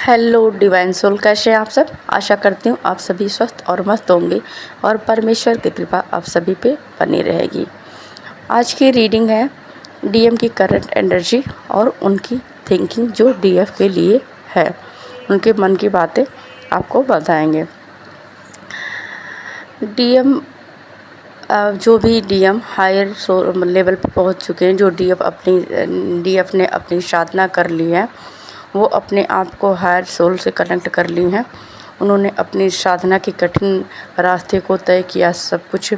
Hello divine soul, कैसे हैं आप सब। आशा करती हूँ आप सभी स्वस्थ और मस्त होंगे और परमेश्वर की कृपा आप सभी पे बनी रहेगी। आज की रीडिंग है डीएम की करंट एनर्जी और उनकी थिंकिंग जो डीएफ के लिए है। उनके मन की बातें आपको बताएंगे। डीएम जो भी डीएम हायर लेवल पर पहुंच चुके हैं, जो डीएफ ने अपनी साधना कर ली है, वो अपने आप को हायर सोल से कनेक्ट कर ली हैं। उन्होंने अपनी साधना के कठिन रास्ते को तय किया, सब कुछ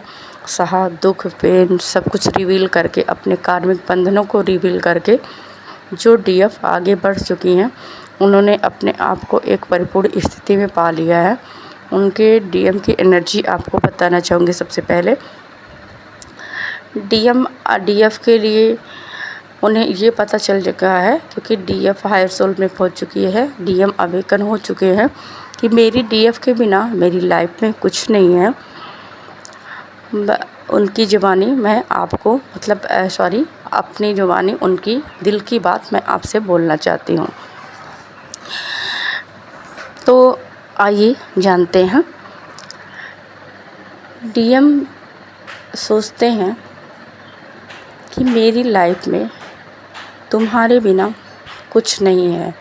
सहा, दुख पेन सब कुछ रिवील करके, अपने कार्मिक बंधनों को रिवील करके जो डीएफ आगे बढ़ चुकी हैं, उन्होंने अपने आप को एक परिपूर्ण स्थिति में पा लिया है। उनके डीएम की एनर्जी आपको बताना चाहूँगी। सबसे पहले डीएफ के लिए उन्हें ये पता चल चुका है, क्योंकि डीएफ हायर सोल में पहुंच चुकी है, डीएम अवेकन हो चुके हैं कि मेरी डीएफ के बिना मेरी लाइफ में कुछ नहीं है। उनकी ज़ुबानी मैं आपको अपनी ज़ुबानी उनकी दिल की बात मैं आपसे बोलना चाहती हूँ। तो आइए जानते हैं। डीएम सोचते हैं कि मेरी लाइफ में तुम्हारे बिना कुछ नहीं है।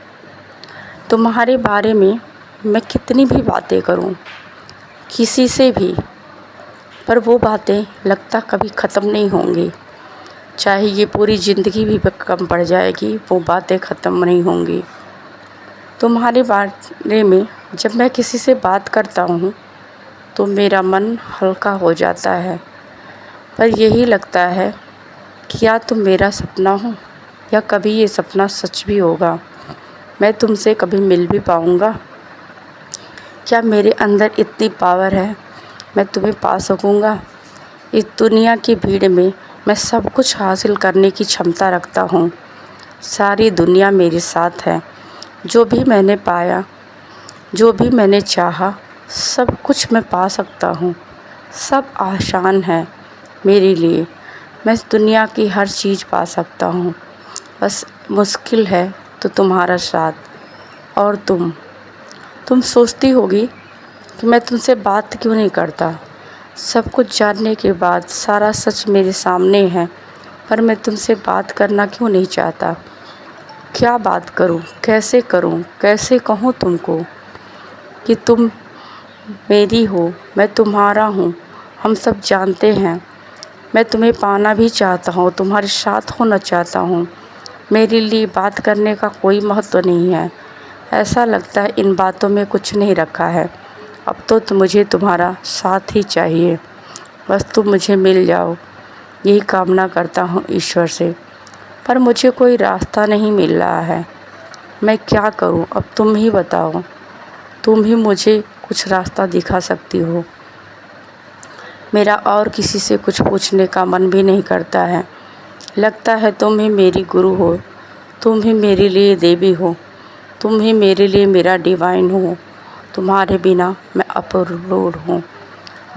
तुम्हारे बारे में मैं कितनी भी बातें करूं, किसी से भी, पर वो बातें लगता कभी ख़त्म नहीं होंगी। चाहे ये पूरी ज़िंदगी भी कम पड़ जाएगी, वो बातें ख़त्म नहीं होंगी। तुम्हारे बारे में जब मैं किसी से बात करता हूँ तो मेरा मन हल्का हो जाता है, पर यही लगता है कि या तुम मेरा सपना हो या कभी ये सपना सच भी होगा। मैं तुमसे कभी मिल भी पाऊँगा? क्या मेरे अंदर इतनी पावर है मैं तुम्हें पा सकूँगा? इस दुनिया की भीड़ में मैं सब कुछ हासिल करने की क्षमता रखता हूँ। सारी दुनिया मेरे साथ है। जो भी मैंने पाया, जो भी मैंने चाहा, सब कुछ मैं पा सकता हूँ। सब आसान है मेरे लिए। मैं इस दुनिया की हर चीज़ पा सकता हूँ। बस मुश्किल है तो तुम्हारा साथ। और तुम सोचती होगी कि मैं तुमसे बात क्यों नहीं करता। सब कुछ जानने के बाद सारा सच मेरे सामने है, पर मैं तुमसे बात करना क्यों नहीं चाहता। क्या बात करूं, कैसे करूं, कैसे कहूं तुमको कि तुम मेरी हो, मैं तुम्हारा हूं। हम सब जानते हैं। मैं तुम्हें पाना भी चाहता हूँ, तुम्हारे साथ होना चाहता हूँ। मेरे लिए बात करने का कोई महत्व नहीं है। ऐसा लगता है इन बातों में कुछ नहीं रखा है। अब तो मुझे तुम्हारा साथ ही चाहिए। बस तुम मुझे मिल जाओ, यही कामना करता हूँ ईश्वर से, पर मुझे कोई रास्ता नहीं मिल रहा है। मैं क्या करूँ, अब तुम ही बताओ। तुम ही मुझे कुछ रास्ता दिखा सकती हो। मेरा और किसी से कुछ पूछने का मन भी नहीं करता है। लगता है तुम ही मेरी गुरु हो, तुम ही मेरे लिए देवी हो, तुम ही मेरे लिए मेरा डिवाइन हो। तुम्हारे बिना मैं अपूर्ण हूँ।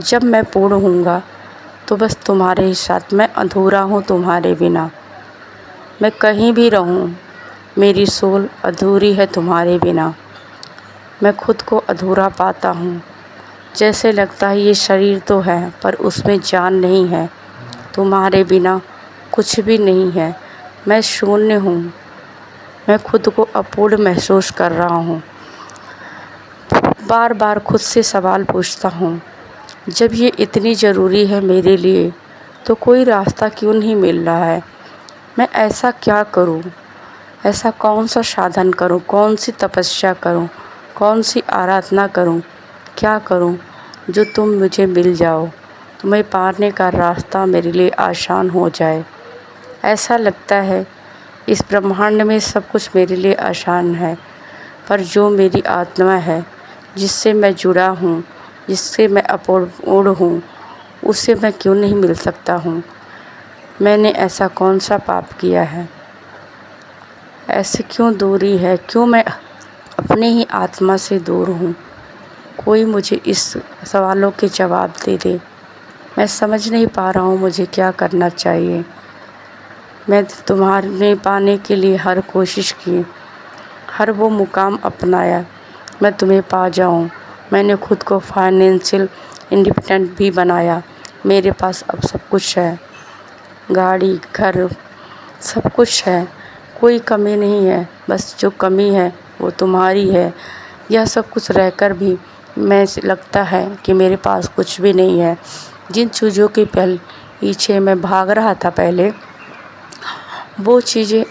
जब मैं पूर्ण हूँगा तो बस तुम्हारे ही साथ। मैं अधूरा हूँ तुम्हारे बिना। मैं कहीं भी रहूँ, मेरी सोल अधूरी है तुम्हारे बिना। मैं खुद को अधूरा पाता हूँ। जैसे लगता है ये शरीर तो है, पर उसमें जान नहीं है। तुम्हारे बिना कुछ भी नहीं है। मैं शून्य हूँ। मैं खुद को अपूर्ण महसूस कर रहा हूँ। बार बार खुद से सवाल पूछता हूँ, जब ये इतनी ज़रूरी है मेरे लिए, तो कोई रास्ता क्यों नहीं मिल रहा है। मैं ऐसा क्या करूँ, ऐसा कौन सा साधन करूँ, कौन सी तपस्या करूँ, कौन सी आराधना करूँ, क्या करूँ जो तुम मुझे मिल जाओ, तुम्हें पाने का रास्ता मेरे लिए आसान हो जाए। ऐसा लगता है इस ब्रह्मांड में सब कुछ मेरे लिए आसान है, पर जो मेरी आत्मा है, जिससे मैं जुड़ा हूँ, जिससे मैं अपूर्ण हूँ, उससे मैं क्यों नहीं मिल सकता हूँ। मैंने ऐसा कौन सा पाप किया है, ऐसे क्यों दूरी है, क्यों मैं अपने ही आत्मा से दूर हूँ। कोई मुझे इस सवालों के जवाब दे दे। मैं समझ नहीं पा रहा हूँ मुझे क्या करना चाहिए। मैं तुम्हारे पाने के लिए हर कोशिश की, हर वो मुकाम अपनाया मैं तुम्हें पा जाऊं। मैंने खुद को फाइनेंशियल इंडिपेंडेंट भी बनाया। मेरे पास अब सब कुछ है, गाड़ी, घर, सब कुछ है, कोई कमी नहीं है। बस जो कमी है वो तुम्हारी है। यह सब कुछ रहकर भी मैं लगता है कि मेरे पास कुछ भी नहीं है। जिन चीज़ों के पीछे मैं भाग रहा था पहले, वो चीज़ें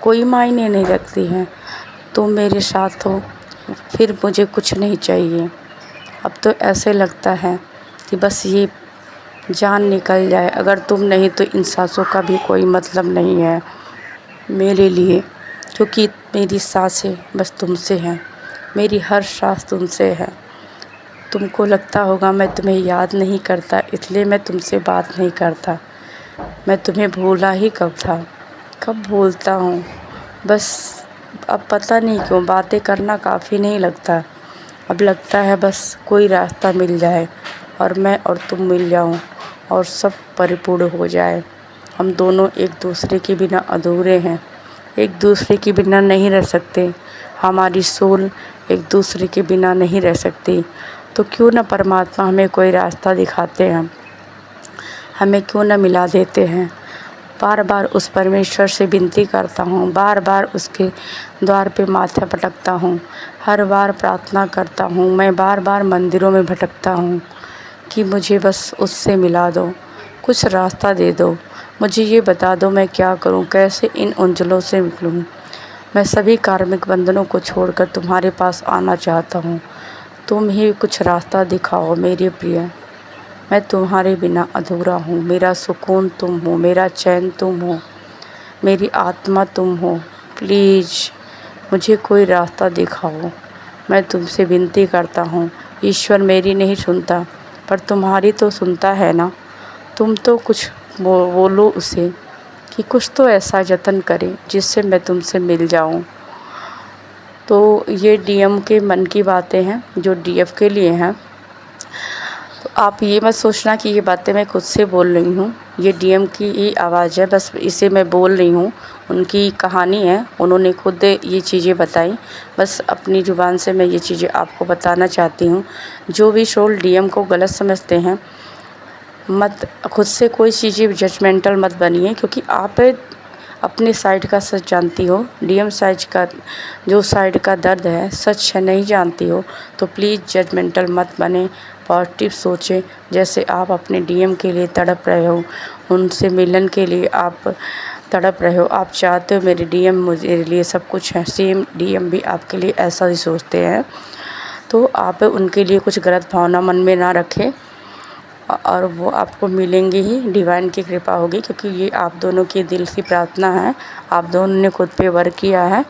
कोई मायने नहीं रखती हैं। तुम मेरे साथ हो, फिर मुझे कुछ नहीं चाहिए। अब तो ऐसे लगता है कि बस ये जान निकल जाए। अगर तुम नहीं तो इन सांसों का भी कोई मतलब नहीं है मेरे लिए, क्योंकि मेरी सांसें बस तुमसे हैं, मेरी हर सांस तुमसे है। तुमको लगता होगा मैं तुम्हें याद नहीं करता, इसलिए मैं तुमसे बात नहीं करता। मैं तुम्हें भूला ही कब था, कब भूलता हूँ। बस अब पता नहीं क्यों बातें करना काफ़ी नहीं लगता। अब लगता है बस कोई रास्ता मिल जाए और मैं और तुम मिल जाऊँ और सब परिपूर्ण हो जाए। हम दोनों एक दूसरे के बिना अधूरे हैं, एक दूसरे के बिना नहीं रह सकते। हमारी सोल एक दूसरे के बिना नहीं रह सकती। तो क्यों न परमात्मा हमें कोई रास्ता दिखाते हैं, हमें क्यों न मिला देते हैं। बार बार उस परमेश्वर से विनती करता हूँ, बार बार उसके द्वार पे माथा पटकता हूँ, हर बार प्रार्थना करता हूँ। मैं बार बार मंदिरों में भटकता हूँ कि मुझे बस उससे मिला दो, कुछ रास्ता दे दो, मुझे ये बता दो मैं क्या करूँ, कैसे इन उलझनों से निकलूँ। मैं सभी कार्मिक बंधनों को छोड़कर तुम्हारे पास आना चाहता हूँ। तुम ही कुछ रास्ता दिखाओ मेरे प्रिय। मैं तुम्हारे बिना अधूरा हूँ। मेरा सुकून तुम हो, मेरा चैन तुम हो, मेरी आत्मा तुम हो। प्लीज़ मुझे कोई रास्ता दिखाओ। मैं तुमसे विनती करता हूँ। ईश्वर मेरी नहीं सुनता, पर तुम्हारी तो सुनता है ना। तुम तो कुछ बोलो उसे कि कुछ तो ऐसा जतन करे जिससे मैं तुमसे मिल जाऊँ। तो ये डीएम के मन की बातें हैं जो डीएफ के लिए हैं। तो आप ये मत सोचना कि ये बातें मैं खुद से बोल रही हूँ, ये डीएम की ही आवाज़ है, बस इसे मैं बोल रही हूँ। उनकी कहानी है, उन्होंने खुद ये चीज़ें बताई। बस अपनी ज़ुबान से मैं ये चीज़ें आपको बताना चाहती हूँ। जो भी सोल डीएम को गलत समझते हैं, मत खुद से कोई चीज़ें जजमेंटल मत बनिए, क्योंकि आप अपने साइड का सच जानती हो। डीएम साइड का जो साइड का दर्द है, सच है, नहीं जानती हो तो प्लीज़ जजमेंटल मत बने, पॉजिटिव सोचें। जैसे आप अपने डीएम के लिए तड़प रहे हो, उनसे मिलन के लिए आप तड़प रहे हो, आप चाहते हो मेरे डीएम मेरे लिए सब कुछ है, सेम डीएम भी आपके लिए ऐसा ही सोचते हैं। तो आप उनके लिए कुछ गलत भावना मन में ना रखें और वो आपको मिलेंगे ही, डिवाइन की कृपा होगी, क्योंकि ये आप दोनों की दिल की प्रार्थना है। आप दोनों ने खुद पे वर्क किया है।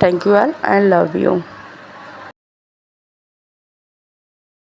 Thank you all and love you.